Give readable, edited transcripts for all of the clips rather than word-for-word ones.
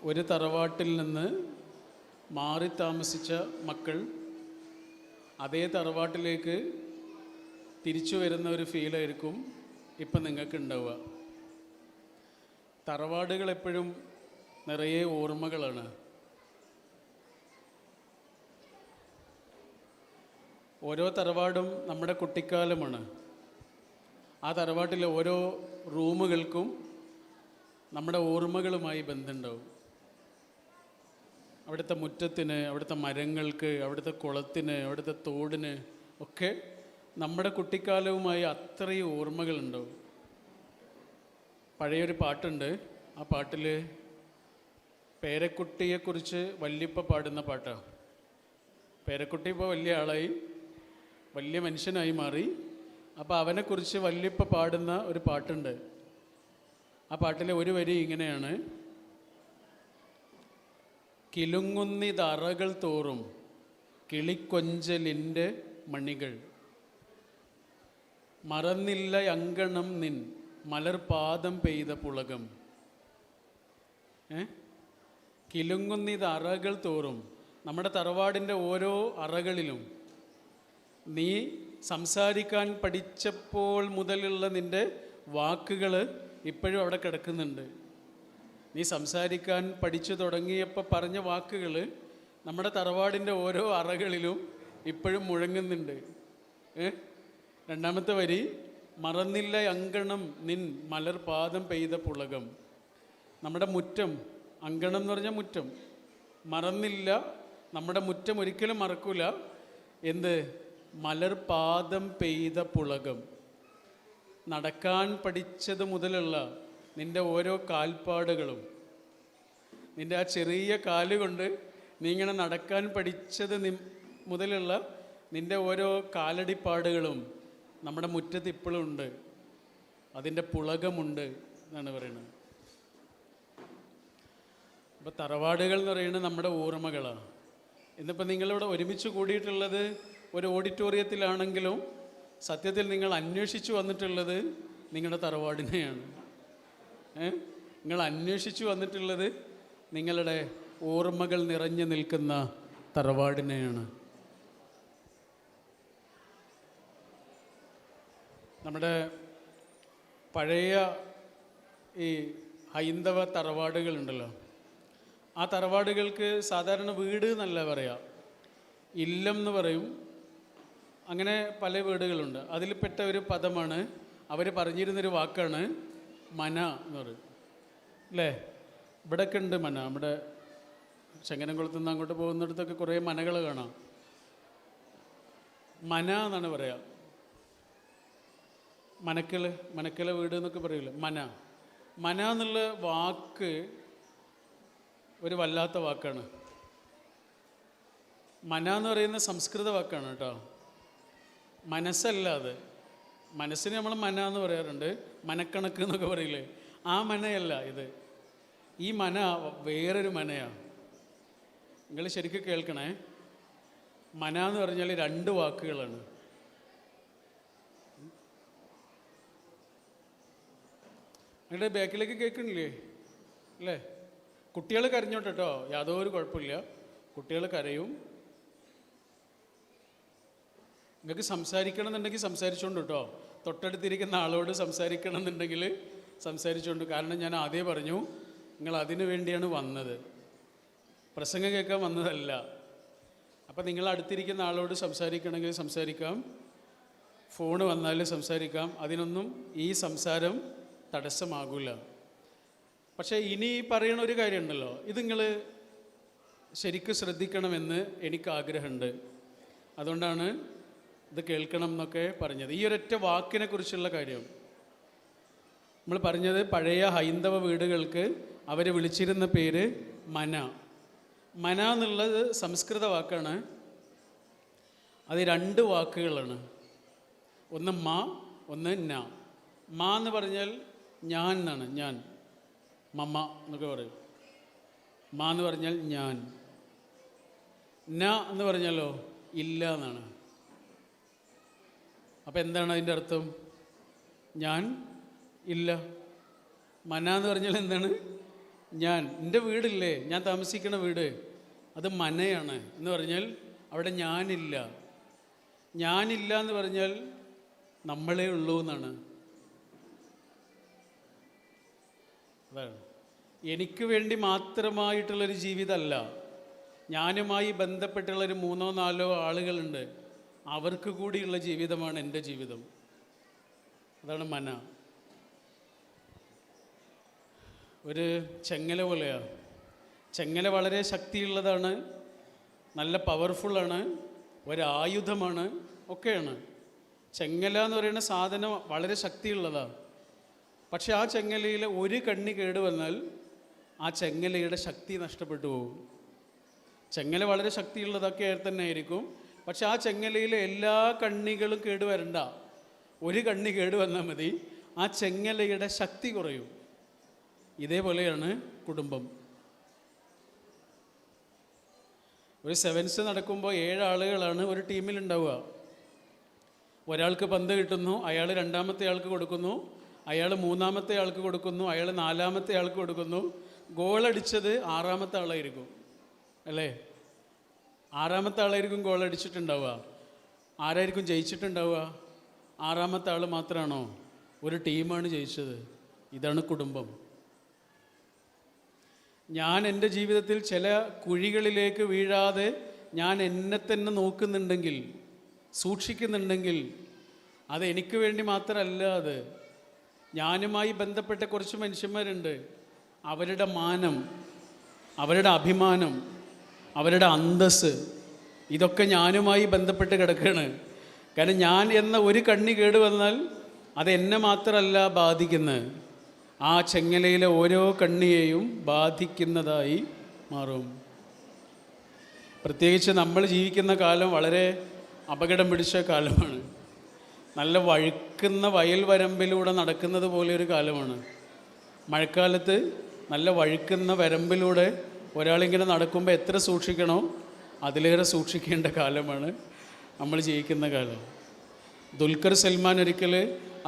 ഒരു തറവാട്ടിൽ നിന്ന് മാറി താമസിച്ച മക്കൾ അതേ തറവാട്ടിലേക്ക് തിരിച്ചു വരുന്ന ഒരു ഫീലായിരിക്കും ഇപ്പം നിങ്ങൾക്ക് ഉണ്ടാവുക. തറവാടുകൾ എപ്പോഴും നിറയെ ഓർമ്മകളാണ്. ഓരോ തറവാടും നമ്മുടെ കുട്ടിക്കാലമാണ്. ആ തറവാട്ടിലെ ഓരോ റൂമുകൾക്കും നമ്മുടെ ഓർമ്മകളുമായി ബന്ധമുണ്ടാവും. അവിടുത്തെ മുറ്റത്തിന്, അവിടുത്തെ മരങ്ങൾക്ക്, അവിടുത്തെ കുളത്തിന്, അവിടുത്തെ തോടിന് ഒക്കെ നമ്മുടെ കുട്ടിക്കാലവുമായി അത്രയും ഓർമ്മകളുണ്ടാവും. പഴയൊരു പാട്ടുണ്ട്. ആ പാട്ടിൽ പേരക്കുട്ടിയെക്കുറിച്ച് വല്യപ്പ പാടുന്ന പാട്ടാണ്. പേരക്കുട്ടി ഇപ്പോൾ വലിയ ആളായി, വലിയ മനുഷ്യനായി മാറി. അപ്പോൾ അവനെക്കുറിച്ച് വല്യപ്പ പാടുന്ന ഒരു പാട്ടുണ്ട്. ആ പാട്ടിലെ ഒരു വരി ഇങ്ങനെയാണ്: കിലുങ്ങുന്നിതറകൾ തോറും കിളിക്കൊഞ്ചലിൻ്റെ മണികൾ, മറന്നില്ല അങ്കണം നിൻ മലർപാദം പെയ്ത പുളകം. കിലുങ്ങുന്നിതറകൾ തോറും, നമ്മുടെ തറവാടിൻ്റെ ഓരോ അറകളിലും നീ സംസാരിക്കാൻ പഠിച്ചപ്പോൾ മുതലുള്ള നിൻ്റെ വാക്കുകൾ ഇപ്പോഴും അവിടെ കിടക്കുന്നുണ്ട്. നീ സംസാരിക്കാൻ പഠിച്ചു തുടങ്ങിയപ്പോൾ പറഞ്ഞ വാക്കുകൾ നമ്മുടെ തറവാടിൻ്റെ ഓരോ അറകളിലും ഇപ്പോഴും മുഴങ്ങുന്നുണ്ട്. രണ്ടാമത്തെ വരി: മറന്നില്ല അങ്കണം നിൻ മലർപാദം പെയ്ത പുളകം. നമ്മുടെ മുറ്റം, അങ്കണം എന്ന് പറഞ്ഞാൽ മുറ്റം, മറന്നില്ല, നമ്മുടെ മുറ്റം ഒരിക്കലും മറക്കൂല. എന്ത്? മലർപാദം പെയ്ത പുളകം. നടക്കാൻ പഠിച്ചത് മുതലുള്ള നിൻ്റെ ഓരോ കാൽപ്പാടുകളും, നിൻ്റെ ആ ചെറിയ കാലുകൊണ്ട് നീ ഇങ്ങനെ നടക്കാൻ പഠിച്ചത് മുതലുള്ള നിൻ്റെ ഓരോ കാലടിപ്പാടുകളും നമ്മുടെ മുറ്റത്ത് ഇപ്പോഴും ഉണ്ട്. അതിൻ്റെ പുളകമുണ്ട് എന്നാണ് പറയുന്നത്. അപ്പോൾ തറവാടുകൾ എന്ന് പറയുന്നത് നമ്മുടെ ഓർമ്മകളാണ്. ഇന്നിപ്പോൾ നിങ്ങളിവിടെ ഒരുമിച്ച് കൂടിയിട്ടുള്ളത് ഒരു ഓഡിറ്റോറിയത്തിലാണെങ്കിലും സത്യത്തിൽ നിങ്ങൾ അന്വേഷിച്ചു വന്നിട്ടുള്ളത് നിങ്ങളുടെ തറവാടിനെയാണ്. നിങ്ങൾ അന്വേഷിച്ചു വന്നിട്ടുള്ളത് നിങ്ങളുടെ ഓർമ്മകൾ നിറഞ്ഞു നിൽക്കുന്ന തറവാടിനെയാണ്. നമ്മുടെ പഴയ ഈ ഹൈന്ദവ തറവാടുകളുണ്ടല്ലോ, ആ തറവാടുകൾക്ക് സാധാരണ വീട് എന്നല്ല പറയാം, ഇല്ലം എന്ന് പറയും. അങ്ങനെ പല വീടുകളുണ്ട്. അതിൽപ്പെട്ട ഒരു പദമാണ്, അവർ പറഞ്ഞിരുന്നൊരു വാക്കാണ് മന എന്ന് പറയും. അല്ലേ? ഇവിടെയൊക്കെ ഉണ്ട് മന. നമ്മുടെ ചങ്ങനംകുളത്ത് നിന്ന് അങ്ങോട്ട് പോകുന്നിടത്തൊക്കെ കുറേ മനകൾ കാണാം. മന എന്നാണ് പറയുക. മനക്കല വീട് എന്നൊക്കെ പറയില്ല. മന എന്നുള്ള വാക്ക് ഒരു വല്ലാത്ത വാക്കാണ്. മന എന്ന് പറയുന്ന സംസ്കൃത വാക്കാണ് കേട്ടോ, മനസ്സല്ല അത്. മനസ്സിന് നമ്മൾ മന എന്ന് പറയാറുണ്ട്, മനക്കണക്ക് എന്നൊക്കെ പറയില്ലേ, ആ മനയല്ല ഇത്. ഈ മന വേറൊരു മനയാണ്. നിങ്ങൾ ശരിക്കും കേൾക്കണേ. മന എന്ന് പറഞ്ഞാൽ രണ്ട് വാക്കുകളാണ്. നിങ്ങളുടെ ബാക്കിലേക്ക് കേൾക്കണില്ലേ? അല്ലേ? കുട്ടികൾ കരഞ്ഞോട്ടെ കേട്ടോ, യാതൊരു കുഴപ്പമില്ല. കുട്ടികൾ കരയും. നിങ്ങൾക്ക് സംസാരിക്കണം എന്നുണ്ടെങ്കിൽ സംസാരിച്ചുകൊണ്ട് കേട്ടോ. തൊട്ടടുത്തിരിക്കുന്ന ആളോട് സംസാരിക്കണം എന്നുണ്ടെങ്കിൽ സംസാരിച്ചുകൊണ്ട്. കാരണം ഞാൻ ആദ്യം പറഞ്ഞു, നിങ്ങൾ അതിനു വേണ്ടിയാണ് വന്നത്, പ്രസംഗം കേൾക്കാൻ വന്നതല്ല. അപ്പം നിങ്ങൾ അടുത്തിരിക്കുന്ന ആളോട് സംസാരിക്കണമെങ്കിൽ സംസാരിക്കാം, ഫോൺ വന്നാൽ സംസാരിക്കാം. അതിനൊന്നും ഈ സംസാരം തടസ്സമാകില്ല. പക്ഷേ ഇനി പറയണ ഒരു കാര്യമുണ്ടല്ലോ, ഇത് നിങ്ങൾ ശരിക്കും ശ്രദ്ധിക്കണമെന്ന് എനിക്ക് ആഗ്രഹമുണ്ട്. അതുകൊണ്ടാണ് ഇത് കേൾക്കണം എന്നൊക്കെ പറഞ്ഞത്. ഈ ഒരൊറ്റ വാക്കിനെ കുറിച്ചുള്ള കാര്യം നമ്മൾ പറഞ്ഞത്. പഴയ ഹൈന്ദവ വീടുകൾക്ക് അവർ വിളിച്ചിരുന്ന പേര് മന. മന എന്നുള്ളത് സംസ്കൃത വാക്കാണ്. അത് രണ്ട് വാക്കുകളാണ്. ഒന്ന് മ, ഒന്ന് ന. മ എന്ന് പറഞ്ഞാൽ ഞാൻ എന്നാണ്, ഞാൻ. മമ എന്നൊക്കെ പറയും. മ എന്ന് പറഞ്ഞാൽ ഞാൻ. ന എന്ന് പറഞ്ഞാലോ ഇല്ല എന്നാണ്. അപ്പം എന്താണ് അതിൻ്റെ അർത്ഥം? ഞാൻ ഇല്ല. മന എന്ന് പറഞ്ഞാൽ എന്താണ്? എൻ്റെ വീടില്ലേ, ഞാൻ താമസിക്കുന്ന വീട്, അത് മനയാണ് എന്ന് പറഞ്ഞാൽ അവിടെ ഞാനില്ല. ഞാനില്ല എന്ന് പറഞ്ഞാൽ നമ്മളേ ഉള്ളൂ എന്നാണ്. അതാണ്. എനിക്ക് വേണ്ടി മാത്രമായിട്ടുള്ളൊരു ജീവിതമല്ല, ഞാനുമായി ബന്ധപ്പെട്ടുള്ളൊരു 3-4 ആളുകളുണ്ട്, അവർക്ക് കൂടിയുള്ള ജീവിതമാണ് എൻ്റെ ജീവിതം. അതാണ് മന. ഒരു ചെങ്ങല പോലെയാണ്. ചെങ്ങല വളരെ ശക്തിയുള്ളതാണ്, നല്ല പവർഫുള്ളാണ്, ഒരായുധമാണ്, ഒക്കെയാണ്. ചെങ്ങല എന്ന് പറയുന്ന സാധനം വളരെ ശക്തിയുള്ളതാണ്. പക്ഷെ ആ ചെങ്ങലയിൽ ഒരു കണ്ണി കേടുവന്നാൽ ആ ചെങ്ങലയുടെ ശക്തി നഷ്ടപ്പെട്ടു പോകും. ചെങ്ങല വളരെ ശക്തിയുള്ളതൊക്കെ തന്നെ ആയിരിക്കും, പക്ഷെ ആ ചെങ്ങലയിലെ എല്ലാ കണ്ണികളും കേടുവരണ്ട. ഒരു കണ്ണി കേടുവന്നാൽ മതി, ആ ചെങ്ങലയുടെ ശക്തി കുറയും. ഇതേപോലെയാണ് കുടുംബം. ഒരു സെവൻസ് നടക്കുമ്പോൾ 7 ആളുകളാണ് ഒരു ടീമിലുണ്ടാവുക. ഒരാൾക്ക് പന്ത് കിട്ടുന്നു, അയാൾ 2ാമത്തെ ആൾക്ക് കൊടുക്കുന്നു, അയാൾ 3ാമത്തെ ആൾക്ക് കൊടുക്കുന്നു, അയാൾ 4ാമത്തെ ആൾക്ക് കൊടുക്കുന്നു. ഗോളടിച്ചത് 6ാമത്തെ ആളായിരിക്കും, അല്ലേ? 6ാമത്തെ ആളായിരിക്കും ഗോളടിച്ചിട്ടുണ്ടാവുക. ആരായിരിക്കും ജയിച്ചിട്ടുണ്ടാവുക? 6ാമത്തെ ആൾ മാത്രമാണോ? ഒരു ടീമാണ് ജയിച്ചത്. ഇതാണ് കുടുംബം. ഞാൻ എൻ്റെ ജീവിതത്തിൽ ചില കുഴികളിലേക്ക് വീഴാതെ ഞാൻ എന്നെ തന്നെ നോക്കുന്നുണ്ടെങ്കിൽ, സൂക്ഷിക്കുന്നുണ്ടെങ്കിൽ, അത് എനിക്ക് വേണ്ടി മാത്രമല്ല, അത് ഞാനുമായി ബന്ധപ്പെട്ട കുറച്ച് മനുഷ്യന്മാരുണ്ട്. അവരുടെ മാനം, അവരുടെ അഭിമാനം, അവരുടെ അന്തസ്സ്, ഇതൊക്കെ ഞാനുമായി ബന്ധപ്പെട്ട് കിടക്കുകയാണ്. കാരണം ഞാൻ എന്ന ഒരു കണ്ണി കേടുവന്നാൽ അത് എന്നെ മാത്രമല്ല ബാധിക്കുന്നത്, ആ ചെങ്ങലയിലെ ഓരോ കണ്ണിയെയും ബാധിക്കുന്നതായി മാറും. പ്രത്യേകിച്ച് നമ്മൾ ജീവിക്കുന്ന കാലം വളരെ അപകടം പിടിച്ച കാലമാണ്. നല്ല വഴുക്കുന്ന വയൽ വരമ്പിലൂടെ നടക്കുന്നത് പോലെ ഒരു കാലമാണ്. മഴക്കാലത്ത് നല്ല വഴുക്കുന്ന വരമ്പിലൂടെ ഒരാളിങ്ങനെ നടക്കുമ്പോൾ എത്ര സൂക്ഷിക്കണോ അതിലേറെ സൂക്ഷിക്കേണ്ട കാലമാണ് നമ്മൾ ജീവിക്കുന്ന കാലം. ദുൽഖർ സൽമാൻ ഒരിക്കൽ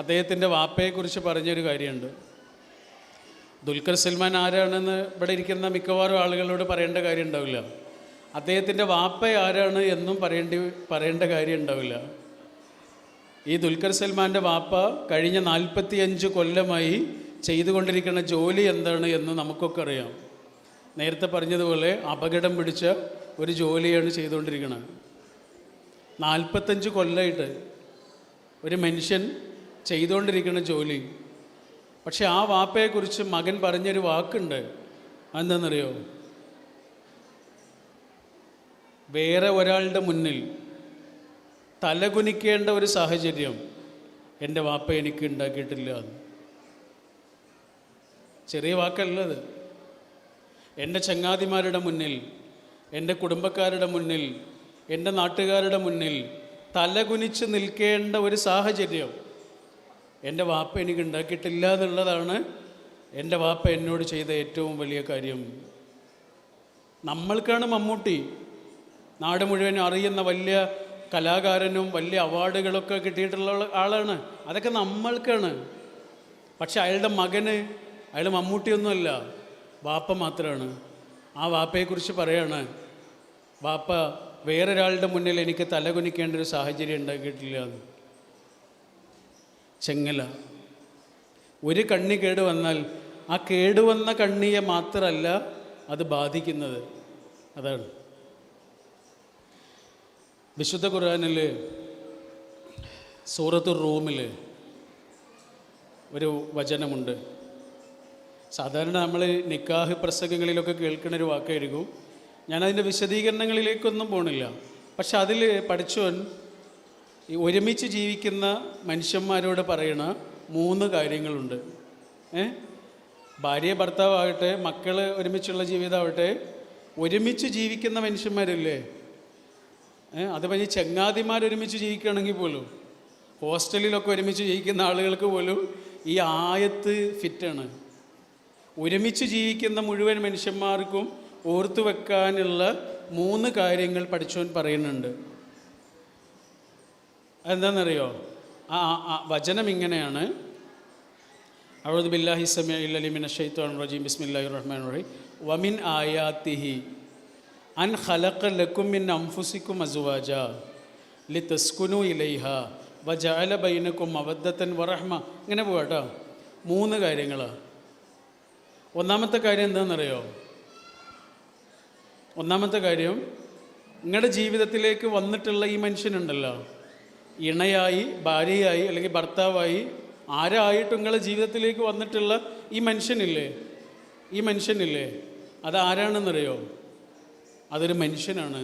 അദ്ദേഹത്തിൻ്റെ വാപ്പയെക്കുറിച്ച് പറഞ്ഞൊരു കാര്യമുണ്ട്. ദുൽഖർ സൽമാൻ ആരാണെന്ന് ഇവിടെ ഇരിക്കുന്ന മിക്കവാറും ആളുകളോട് പറയേണ്ട കാര്യം ഉണ്ടാവില്ല. അദ്ദേഹത്തിൻ്റെ വാപ്പ ആരാണ് എന്നും പറയേണ്ട കാര്യം ഉണ്ടാവില്ല. ഈ ദുൽഖർ സൽമാൻ്റെ വാപ്പ കഴിഞ്ഞ 45 കൊല്ലമായി ചെയ്തുകൊണ്ടിരിക്കുന്ന ജോലി എന്താണ് എന്ന് നമുക്കൊക്കെ അറിയാം. നേരത്തെ പറഞ്ഞതുപോലെ അപകടം പിടിച്ച ഒരു ജോലിയാണ് ചെയ്തുകൊണ്ടിരിക്കുന്നത്. 45 കൊല്ലമായിട്ട് ഒരു മനുഷ്യൻ ചെയ്തുകൊണ്ടിരിക്കുന്ന ജോലി. പക്ഷെ ആ വാപ്പയെക്കുറിച്ച് മകൻ പറഞ്ഞൊരു വാക്കുണ്ട്. അതെന്താണെന്നറിയോ? വേറെ ഒരാളുടെ മുന്നിൽ തലകുനിക്കേണ്ട ഒരു സാഹചര്യം എൻ്റെ വാപ്പ എനിക്ക് ഉണ്ടാക്കിയിട്ടില്ല. ചെറിയ വാക്കല്ലത്. എൻ്റെ ചങ്ങാതിമാരുടെ മുന്നിൽ, എൻ്റെ കുടുംബക്കാരുടെ മുന്നിൽ, എൻ്റെ നാട്ടുകാരുടെ മുന്നിൽ തലകുനിച്ച് നിൽക്കേണ്ട ഒരു സാഹചര്യം എൻ്റെ വാപ്പ എനിക്ക് ഉണ്ടാക്കിയിട്ടില്ല എന്നുള്ളതാണ് എൻ്റെ വാപ്പ എന്നോട് ചെയ്ത ഏറ്റവും വലിയ കാര്യം. നമ്മൾക്കാണ് മമ്മൂട്ടി, നാട് മുഴുവൻ അറിയുന്ന വലിയ കലാകാരനും വലിയ അവാർഡുകളൊക്കെ കിട്ടിയിട്ടുള്ള ആളാണ്. അതൊക്കെ നമ്മൾക്കാണ്. പക്ഷെ അയാളുടെ മകന്, അയാൾ മമ്മൂട്ടിയൊന്നുമല്ല, വാപ്പ മാത്രമാണ്. ആ വാപ്പയെക്കുറിച്ച് പറയാണ്, വാപ്പ വേറൊരാളുടെ മുന്നിൽ എനിക്ക് തലകുനിക്കേണ്ട ഒരു സാഹചര്യം ഉണ്ടാക്കിയിട്ടില്ല എന്ന്. ചെങ്ങല ഒരു കണ്ണി കേടുവന്നാൽ ആ കേടുവന്ന കണ്ണിയെ മാത്രമല്ല അത് ബാധിക്കുന്നത്. അതാണ് വിശുദ്ധ ഖുർആനിൽ സൂറത്തുർ റൂമിൽ ഒരു വചനമുണ്ട്. സാധാരണ നമ്മൾ നിക്കാഹ് പ്രസംഗങ്ങളിലൊക്കെ കേൾക്കുന്നൊരു വാക്കായിരിക്കും. ഞാനതിൻ്റെ വിശദീകരണങ്ങളിലേക്കൊന്നും പോണില്ല. പക്ഷെ അതിൽ പഠിച്ചവൻ ഈ ഒരുമിച്ച് ജീവിക്കുന്ന മനുഷ്യന്മാരോട് പറയണ 3 കാര്യങ്ങളുണ്ട്. ഭാര്യ ഭർത്താവാകട്ടെ, മക്കൾ ഒരുമിച്ചുള്ള ജീവിതമാവട്ടെ, ഒരുമിച്ച് ജീവിക്കുന്ന മനുഷ്യന്മാരില്ലേ, അതുപോലെ ഈ ചങ്ങാതിമാരൊരുമിച്ച് ജീവിക്കുകയാണെങ്കിൽ പോലും, ഹോസ്റ്റലിലൊക്കെ ഒരുമിച്ച് ജീവിക്കുന്ന ആളുകൾക്ക് പോലും ഈ ആയത്ത് ഫിറ്റാണ്. ഒരുമിച്ച് ജീവിക്കുന്ന മുഴുവൻ മനുഷ്യന്മാർക്കും ഓർത്തു വെക്കാനുള്ള 3 കാര്യങ്ങൾ പഠിച്ചവൻ പറയുന്നുണ്ട്. അതെന്താണെന്നറിയോ? ആ വചനം ഇങ്ങനെയാണ്: അഊദു ബില്ലാഹി സമീഇൽ അലീം മിനശ് ശൈത്വാനിർ റജീം ബിസ്മില്ലാഹിർ റഹ്മാനിർ റഹീം വമിൻ ആയാതിഹി അൻ ഖലഖ ലക്കും മിൻ അൻഫുസിക്കും അസ്വാജാ ലിതസ്കുനു ഇലൈഹാ വജഅല ബൈനക്കും മവദ്ദതൻ വറഹ്മ. ഇങ്ങനെ പോകാട്ടോ. 3 കാര്യങ്ങളാണ്. ഒന്നാമത്തെ കാര്യം എന്താണെന്നറിയോ? ഒന്നാമത്തെ കാര്യം, നിങ്ങളുടെ ജീവിതത്തിലേക്ക് വന്നിട്ടുള്ള ഈ മനുഷ്യനുണ്ടല്ലോ, ഇണയായി, ഭാര്യയായി, അല്ലെങ്കിൽ ഭർത്താവായി, ആരായിട്ടും നിങ്ങളുടെ ജീവിതത്തിലേക്ക് വന്നിട്ടുള്ള ഈ മനുഷ്യനില്ലേ, അതാരാണെന്നറിയോ? അതൊരു മനുഷ്യനാണ്.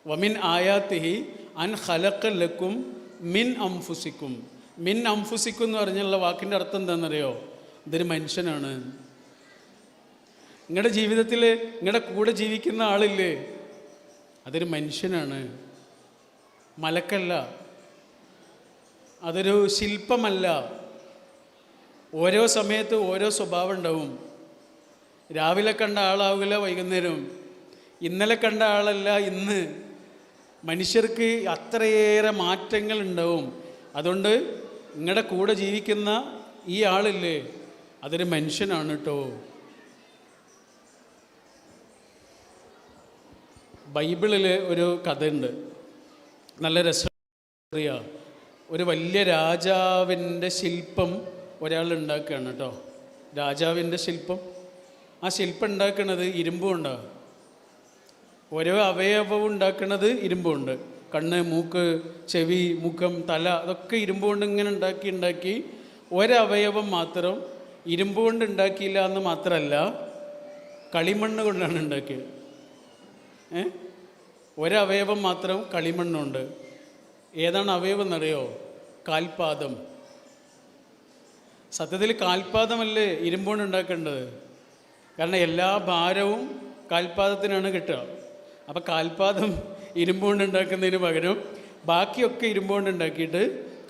വമിൻ ആയാത്തിഹി അൻ ഖലഖ ലക്കും മിൻ അംഫുസിക്കും. മിൻ അംഫുസിക്കും എന്ന് പറഞ്ഞുള്ള വാക്കിൻ്റെ അർത്ഥം എന്താണെന്നറിയോ? ഇതൊരു മനുഷ്യനാണ്. നിങ്ങളുടെ ജീവിതത്തിൽ നിങ്ങളുടെ കൂടെ ജീവിക്കുന്ന ആളില്ലേ, അതൊരു മനുഷ്യനാണ്. മലക്കല്ല, അതൊരു ശില്പമല്ല. ഓരോ സമയത്ത് ഓരോ സ്വഭാവം ഉണ്ടാവും. രാവിലെ കണ്ട ആളാവില്ല വൈകുന്നേരം, ഇന്നലെ കണ്ട ആളല്ല ഇന്ന്. മനുഷ്യർക്ക് അത്രയേറെ മാറ്റങ്ങൾ ഉണ്ടാവും. അതുകൊണ്ട് നിങ്ങളുടെ കൂടെ ജീവിക്കുന്ന ഈ ആളില്ലേ, അതൊരു മനുഷ്യനാണ് കേട്ടോ. ബൈബിളിൽ ഒരു കഥയുണ്ട്, നല്ല രസമറിയ. ഒരു വലിയ രാജാവിൻ്റെ ശില്പം ഒരാൾ ഉണ്ടാക്കുകയാണ് കേട്ടോ. രാജാവിൻ്റെ ശില്പം. ആ ശില്പം ഉണ്ടാക്കുന്നത് ഇരുമ്പുകൊണ്ടാണ്. ഓരോ അവയവവും ഉണ്ടാക്കുന്നത് ഇരുമ്പുണ്ട്. കണ്ണ്, മൂക്ക്, ചെവി, മുഖം, തല, അതൊക്കെ ഇരുമ്പുകൊണ്ട് ഇങ്ങനെ ഉണ്ടാക്കി ഒരവയവം മാത്രം ഇരുമ്പ് കൊണ്ട് ഉണ്ടാക്കിയില്ല എന്ന് മാത്രമല്ല, കളിമണ്ണ് കൊണ്ടാണ് ഉണ്ടാക്കിയത്. ഒരവയവം മാത്രം കളിമണ്ണുണ്ട്. ഏതാണ് അവയവം എന്നറിയോ? കാൽപാദം. സത്യത്തിൽ കാൽപാദമല്ലേ ഇരുമ്പുകൊണ്ട് ഉണ്ടാക്കേണ്ടത്? കാരണം എല്ലാ ഭാരവും കാൽപാദത്തിനാണ് കിട്ടുക. അപ്പോൾ കാൽപാദം ഇരുമ്പുകൊണ്ട് ഉണ്ടാക്കുന്നതിന് പകരം ബാക്കിയൊക്കെ ഇരുമ്പുകൊണ്ട് ഉണ്ടാക്കിയിട്ട്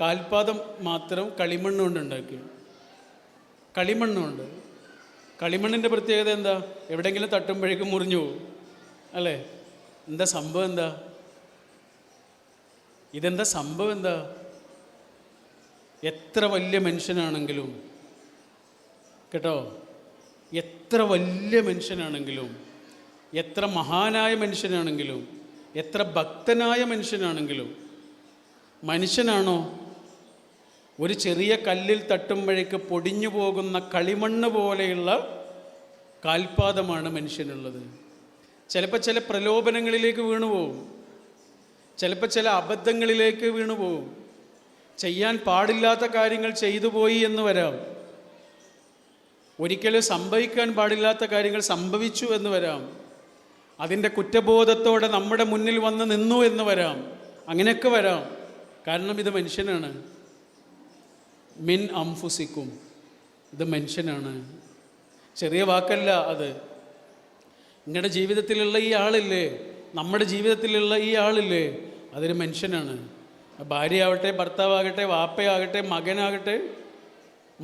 കാൽപാദം മാത്രം കളിമണ്ണുകൊണ്ട് ഉണ്ടാക്കി. കളിമണ്ണുണ്ട്. കളിമണ്ണിൻ്റെ പ്രത്യേകത എന്താ? എവിടെയെങ്കിലും തട്ടുമ്പോഴേക്കും മുറിഞ്ഞു പോകും അല്ലേ? എന്താ സംഭവം? ഇതെന്താ സംഭവം? എത്ര വലിയ മനുഷ്യനാണെങ്കിലും കേട്ടോ, എത്ര വലിയ മനുഷ്യനാണെങ്കിലും, എത്ര മഹാനായ മനുഷ്യനാണെങ്കിലും, എത്ര ഭക്തനായ മനുഷ്യനാണെങ്കിലും, മനുഷ്യനാണോ? ഒരു ചെറിയ കല്ലിൽ തട്ടുമ്പോഴേക്ക് പൊടിഞ്ഞു പോകുന്ന കളിമണ്ണ് പോലെയുള്ള കാൽപാദമാണ് മനുഷ്യനുള്ളത്. ചിലപ്പോൾ ചില പ്രലോഭനങ്ങളിലേക്ക് വീണുപോകും, ചിലപ്പോൾ ചില അബദ്ധങ്ങളിലേക്ക് വീണുപോകും, ചെയ്യാൻ പാടില്ലാത്ത കാര്യങ്ങൾ ചെയ്തു പോയി എന്ന് വരാം, ഒരിക്കലും സംഭവിക്കാൻ പാടില്ലാത്ത കാര്യങ്ങൾ സംഭവിച്ചു എന്ന് വരാം, അതിൻ്റെ കുറ്റബോധത്തോടെ നമ്മുടെ മുന്നിൽ വന്ന് നിന്നു എന്ന് വരാം. അങ്ങനെയൊക്കെ വരാം. കാരണം ഇത് മനുഷ്യനാണ്. മിൻ അംഫുസിക്കും, ഇത് മനുഷ്യനാണ്. ചെറിയ വാക്കല്ല അത്. നിങ്ങളുടെ ജീവിതത്തിലുള്ള ഈ ആളില്ലേ, നമ്മുടെ ജീവിതത്തിലുള്ള ഈ ആളില്ലേ, അതൊരു മനുഷ്യനാണ്. ഭാര്യയാവട്ടെ, ഭർത്താവാകട്ടെ, വാപ്പയാകട്ടെ, മകനാകട്ടെ,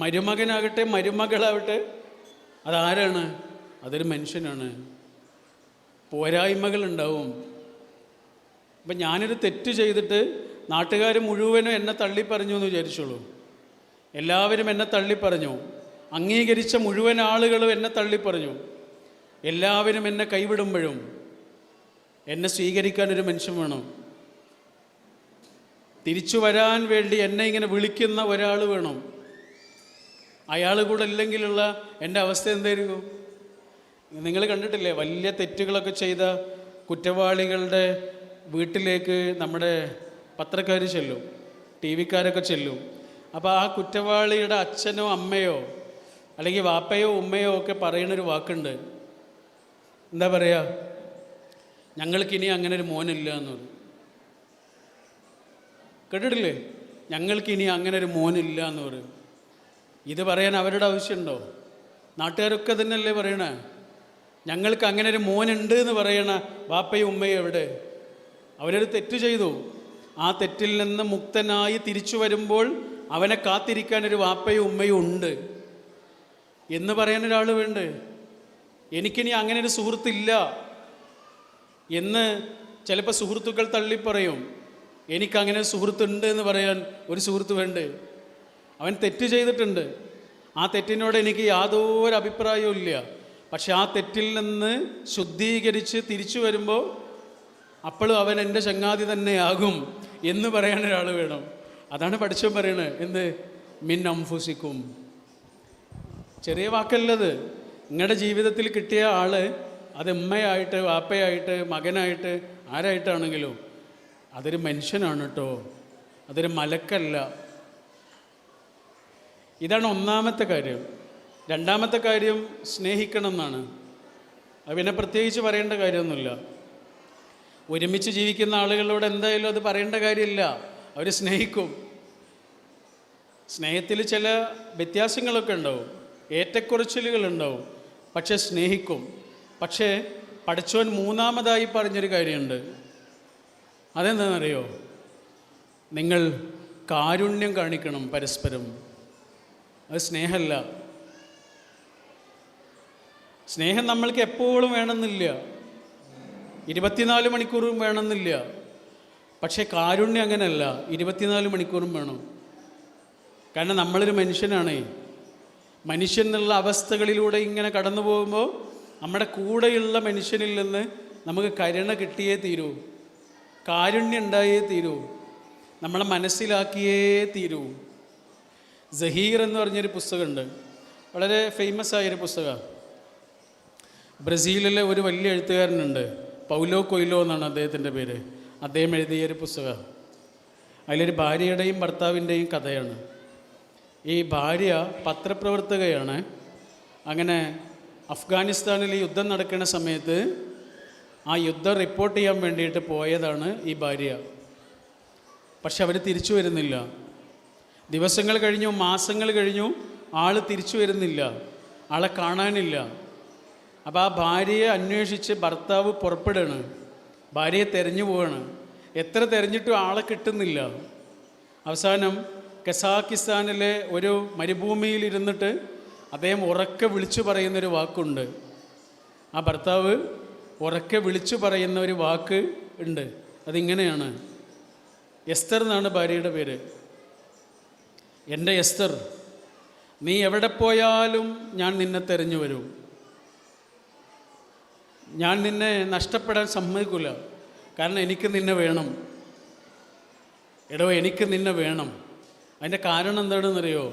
മരുമകനാകട്ടെ, മരുമകളാവട്ടെ, അതാരാണ്? അതൊരു മനുഷ്യനാണ്. പോരായ്മകളുണ്ടാവും. ഇപ്പം ഞാനൊരു തെറ്റ് ചെയ്തിട്ട് നാട്ടുകാർ മുഴുവനും എന്നെ തള്ളിപ്പറഞ്ഞു എന്ന് വിചാരിച്ചോളൂ. എല്ലാവരും എന്നെ തള്ളിപ്പറഞ്ഞു, അംഗീകരിച്ച മുഴുവൻ ആളുകളും എന്നെ തള്ളിപ്പറഞ്ഞു. എല്ലാവരും എന്നെ കൈവിടുമ്പോഴും എന്നെ സ്വീകരിക്കാനൊരു മനുഷ്യൻ വേണം. തിരിച്ചു വരാൻ വേണ്ടി എന്നെ ഇങ്ങനെ വിളിക്കുന്ന ഒരാൾ വേണം. അയാൾ കൂടെ ഇല്ലെങ്കിലുള്ള എൻ്റെ അവസ്ഥ എന്തായിരിക്കും? നിങ്ങൾ കണ്ടിട്ടില്ലേ, വലിയ തെറ്റുകളൊക്കെ ചെയ്ത കുറ്റവാളികളുടെ വീട്ടിലേക്ക് നമ്മുടെ പത്രക്കാർ ചെല്ലും, ടി വിക്കാരൊക്കെ ചെല്ലും. അപ്പോൾ ആ കുറ്റവാളിയുടെ അച്ഛനോ അമ്മയോ അല്ലെങ്കിൽ വാപ്പയോ ഉമ്മയോ ഒക്കെ പറയുന്നൊരു വാക്കുണ്ട്. എന്താ പറയുക? ഞങ്ങൾക്കിനി അങ്ങനെ ഒരു മോനില്ല എന്ന് പറയും. കേട്ടിട്ടില്ലേ? ഞങ്ങൾക്കിനി അങ്ങനെ ഒരു മോനില്ല എന്ന് പറയും. ഇത് പറയാൻ അവരുടെ ആവശ്യമുണ്ടോ? നാട്ടുകാരൊക്കെ തന്നെയല്ലേ പറയണേ. ഞങ്ങൾക്ക് അങ്ങനെ ഒരു മോനുണ്ട് എന്ന് പറയണ വാപ്പയും ഉമ്മയും എവിടെ? അവരൊരു തെറ്റ് ചെയ്തു, ആ തെറ്റിൽ നിന്ന് മുക്തനായി തിരിച്ചു വരുമ്പോൾ അവനെ കാത്തിരിക്കാനൊരു വാപ്പയും ഉമ്മയും ഉണ്ട് എന്ന് പറയാനൊരാൾ വേണ്ട. എനിക്കിനി അങ്ങനെ ഒരു സുഹൃത്തില്ല എന്ന് ചിലപ്പോൾ സുഹൃത്തുക്കൾ തള്ളിപ്പറയും. എനിക്കങ്ങനെ സുഹൃത്തുണ്ട് എന്ന് പറയാൻ ഒരു സുഹൃത്ത് വേണ്ടേ? അവൻ തെറ്റ് ചെയ്തിട്ടുണ്ട്, ആ തെറ്റിനോട് എനിക്ക് യാതൊരു അഭിപ്രായവും ഇല്ല. പക്ഷെ ആ തെറ്റിൽ നിന്ന് ശുദ്ധീകരിച്ച് തിരിച്ചു വരുമ്പോൾ അപ്പോഴും അവൻ എൻ്റെ ചങ്ങാതി തന്നെയാകും എന്ന് പറയാൻ ഒരാൾ വേണം. അതാണ് പഠിച്ചവൻ പറയണത്. എന്ത്? മിൻ അംഫുസിക്കും. ചെറിയ വാക്കല്ലത്. നിങ്ങളുടെ ജീവിതത്തിൽ കിട്ടിയ ആള്, അത് ഉമ്മയായിട്ട്, വാപ്പയായിട്ട്, മകനായിട്ട്, ആരായിട്ടാണെങ്കിലും അതൊരു മനുഷ്യനാണ് കേട്ടോ, അതൊരു മലക്കല്ല. ഇതാണ് ഒന്നാമത്തെ കാര്യം. രണ്ടാമത്തെ കാര്യം സ്നേഹിക്കണം എന്നാണ്. അത് പിന്നെ പ്രത്യേകിച്ച് പറയേണ്ട കാര്യമൊന്നുമില്ല. ഒരുമിച്ച് ജീവിക്കുന്ന ആളുകളോട് എന്തായാലും അത് പറയേണ്ട കാര്യമില്ല, അവർ സ്നേഹിക്കും. സ്നേഹത്തിൽ ചില വ്യത്യാസങ്ങളൊക്കെ ഉണ്ടാവും, ഏറ്റക്കുറച്ചിലുകളുണ്ടാവും, പക്ഷെ സ്നേഹിക്കും. പക്ഷേ പഠിച്ചവൻ മൂന്നാമതായി പറഞ്ഞൊരു കാര്യമുണ്ട്. അതെന്താണെന്നറിയോ? നിങ്ങൾ കാരുണ്യം കാണിക്കണം പരസ്പരം. അത് സ്നേഹമല്ല. സ്നേഹം നമ്മൾക്ക് എപ്പോഴും വേണമെന്നില്ല, 24 മണിക്കൂറും വേണമെന്നില്ല. പക്ഷേ കാരുണ്യം അങ്ങനെയല്ല, 24 മണിക്കൂറും വേണം. കാരണം നമ്മളൊരു മനുഷ്യനാണേ. മനുഷ്യൻ എന്നുള്ള അവസ്ഥകളിലൂടെ ഇങ്ങനെ കടന്നു പോകുമ്പോൾ നമ്മുടെ കൂടെയുള്ള മനുഷ്യനിൽ നിന്ന് നമുക്ക് കരുണ കിട്ടിയേ തീരൂ, കാരുണ്യം ഉണ്ടായേ തീരൂ, നമ്മളെ മനസ്സിലാക്കിയേ തീരൂ. സഹീർ എന്ന് പറഞ്ഞൊരു പുസ്തകമുണ്ട്, വളരെ ഫേമസ് ആയൊരു പുസ്തകമാണ്. ബ്രസീലിലെ ഒരു വലിയ എഴുത്തുകാരനുണ്ട്, പൗലോ കൊയ്ലോ എന്നാണ് അദ്ദേഹത്തിൻ്റെ പേര്. അദ്ദേഹം എഴുതിയൊരു പുസ്തകമാണ്. അതിലൊരു ഭാര്യയുടെയും ഭർത്താവിൻ്റെയും കഥയാണ്. ഈ ഭാര്യ പത്രപ്രവർത്തകയാണ്. അങ്ങനെ അഫ്ഗാനിസ്ഥാനിൽ യുദ്ധം നടക്കുന്ന സമയത്ത് ആ യുദ്ധം റിപ്പോർട്ട് ചെയ്യാൻ വേണ്ടിയിട്ട് പോയതാണ് ഈ ഭാര്യ. പക്ഷെ അവർ തിരിച്ചു വരുന്നില്ല. ദിവസങ്ങൾ കഴിഞ്ഞു, മാസങ്ങൾ കഴിഞ്ഞു, ആൾ തിരിച്ചു വരുന്നില്ല, ആളെ കാണാനില്ല. അപ്പോൾ ആ ഭാര്യയെ അന്വേഷിച്ച് ഭർത്താവ് പുറപ്പെടുകയാണ്, ഭാര്യയെ തെരഞ്ഞു പോവുകയാണ്. എത്ര തെരഞ്ഞിട്ടും ആളെ കിട്ടുന്നില്ല. അവസാനം കസാക്കിസ്ഥാനിലെ ഒരു മരുഭൂമിയിൽ ഇരുന്നിട്ട് അദ്ദേഹം ഉറക്കെ വിളിച്ചു പറയുന്നൊരു വാക്കുണ്ട്. ആ ഭർത്താവ് ഉറക്കെ വിളിച്ചു പറയുന്ന ഒരു വാക്ക് ഉണ്ട്. അതിങ്ങനെയാണ്, എസ്തർ എന്നാണ് ഭാര്യയുടെ പേര്. എൻ്റെ എസ്തർ, നീ എവിടെ പോയാലും ഞാൻ നിന്നെ തെരഞ്ഞു വരും, ഞാൻ നിന്നെ നഷ്ടപ്പെടാൻ സമ്മതിക്കില്ല. കാരണം എനിക്ക് നിന്നെ വേണം. എടോ, എനിക്ക് നിന്നെ വേണം. അതിൻ്റെ കാരണം എന്താണെന്നറിയോ?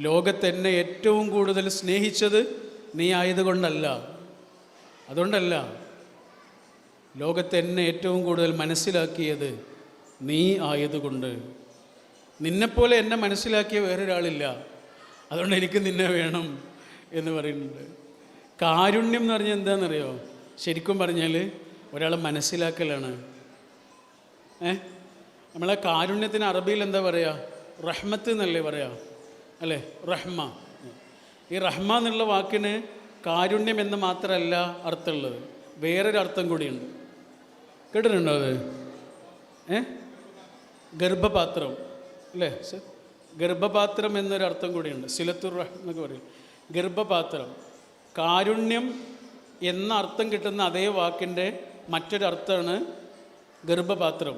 ലോകത്തെന്നെ ഏറ്റവും കൂടുതൽ സ്നേഹിച്ചത് നീ ആയതുകൊണ്ടല്ല, അതുകൊണ്ടല്ല. ലോകത്തെന്നെ ഏറ്റവും കൂടുതൽ മനസ്സിലാക്കിയത് നീ ആയതുകൊണ്ട്. നിന്നെപ്പോലെ എന്നെ മനസ്സിലാക്കിയ വേറൊരാളില്ല, അതുകൊണ്ട് എനിക്ക് നിന്നെ വേണം എന്ന് പറയുന്നുണ്ട്. കാരുണ്യം എന്ന് പറഞ്ഞാൽ എന്താണെന്നറിയോ? ശരിക്കും പറഞ്ഞാൽ ഒരാളെ മനസ്സിലാക്കലാണ്. നമ്മളെ കാരുണ്യത്തിന് അറബിയിൽ എന്താ പറയുക? റഹ്മത്ത് എന്നല്ലേ പറയാ, അല്ലേ? റഹ്മ. ഈ റഹ്മ എന്നുള്ള വാക്കിന് കാരുണ്യം എന്ന് മാത്രമല്ല അർത്ഥമുള്ളത്, വേറൊരു അർത്ഥം കൂടിയുണ്ട്. കേട്ടിട്ടുണ്ടോ അത്? ഗർഭപാത്രം, അല്ലേ? ഗർഭപാത്രം എന്നൊരർത്ഥം കൂടിയുണ്ട്. സിലത്തുർ റഹ്മ എന്നൊക്കെ പറയും. ഗർഭപാത്രം. കാരുണ്യം എന്ന അർത്ഥം കിട്ടുന്ന അതേ വാക്കിൻ്റെ മറ്റൊരർത്ഥമാണ് ഗർഭപാത്രം.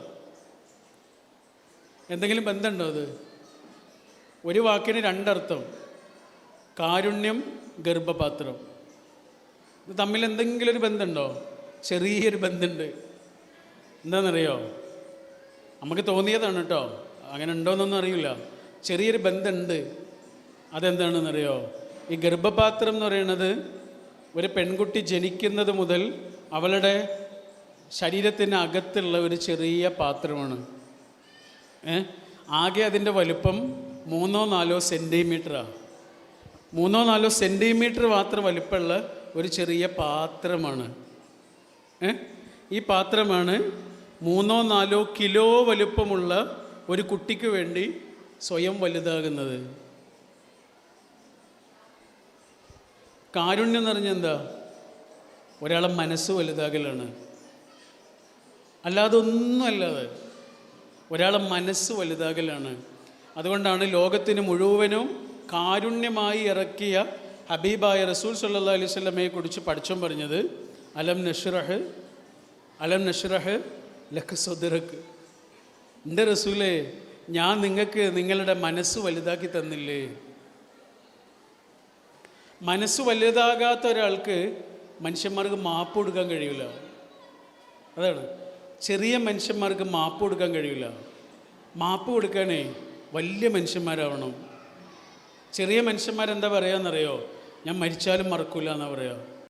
എന്തെങ്കിലും ബന്ധമുണ്ടോ അത്? ഒരു വാക്കിന് രണ്ടർത്ഥം. കാരുണ്യം, ഗർഭപാത്രം. ഇത് തമ്മിൽ എന്തെങ്കിലും ഒരു ബന്ധമുണ്ടോ? ചെറിയൊരു ബന്ധമുണ്ട്. എന്താണെന്നറിയോ? നമുക്ക് തോന്നിയതാണ് കേട്ടോ, അങ്ങനെ ഉണ്ടോയെന്നൊന്നും അറിയില്ല. ചെറിയൊരു ബന്ധമുണ്ട്. അതെന്താണെന്നറിയോ? ഈ ഗർഭപാത്രം എന്ന് പറയുന്നത് ഒരു പെൺകുട്ടി ജനിക്കുന്നത് മുതൽ അവളുടെ ശരീരത്തിന് അകത്തുള്ള ഒരു ചെറിയ പാത്രമാണ്. ആകെ അതിൻ്റെ വലുപ്പം 3-4 സെൻറ്റിമീറ്ററാണ്. 3-4 സെൻറ്റിമീറ്റർ മാത്രം വലുപ്പമുള്ള ഒരു ചെറിയ പാത്രമാണ്. ഈ പാത്രമാണ് 3-4 കിലോ വലുപ്പമുള്ള ഒരു കുട്ടിക്ക് വേണ്ടി സ്വയം വലുതാകുന്നത്. കാരുണ്യം എന്ന് പറഞ്ഞാൽ എന്താ? ഒരാളെ മനസ്സ് വലുതാകലാണ്, അല്ലാതെ ഒന്നുമല്ലാതെ ഒരാളെ മനസ്സ് വലുതാകലാണ്. അതുകൊണ്ടാണ് ലോകത്തിന് മുഴുവനും കാരുണ്യമായി ഇറക്കിയ ഹബീബായ റസൂൽ സല്ലല്ലാഹു അലൈഹി വസല്ലമയെ കുറിച്ച് പഠിച്ചോൻ പറഞ്ഞത്, അലം നഷ്റഹ് ലക സദ്റക്. എൻ്റെ റസൂലേ, ഞാൻ നിങ്ങൾക്ക് നിങ്ങളുടെ മനസ്സ് വലുതാക്കി തന്നില്ലേ? മനസ്സ് വലുതാകാത്ത ഒരാൾക്ക് മനുഷ്യന്മാർക്ക് മാപ്പ് കൊടുക്കാൻ കഴിയില്ല. അതാണ്, ചെറിയ മനുഷ്യന്മാർക്ക് മാപ്പ് കൊടുക്കാൻ കഴിയില്ല. മാപ്പ് കൊടുക്കാനേ വലിയ മനുഷ്യന്മാരാവണം. ചെറിയ മനുഷ്യന്മാരെന്താ പറയാന്നറിയോ? ഞാൻ മരിച്ചാലും മറക്കൂല എന്നാ പറയുക.